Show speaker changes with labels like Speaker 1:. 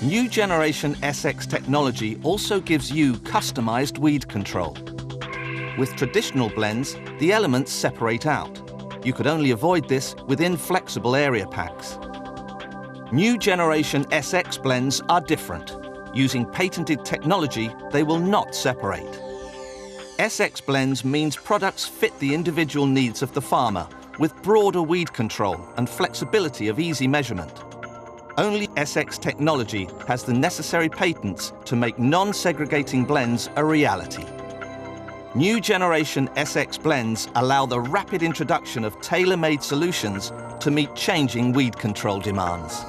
Speaker 1: New generation SX technology also gives you customized weed control. With traditional blends, the elements separate out. You could only avoid this within flexible area packs. New generation SX blends are different. Using patented technology, they will not separate. SX blends means products fit the individual needs of the farmer with broader weed control and flexibility of easy measurement. Only SX technology has the necessary patents to make non-segregating blends a reality. New generation SX blends allow the rapid introduction of tailor-made solutions to meet changing weed control demands.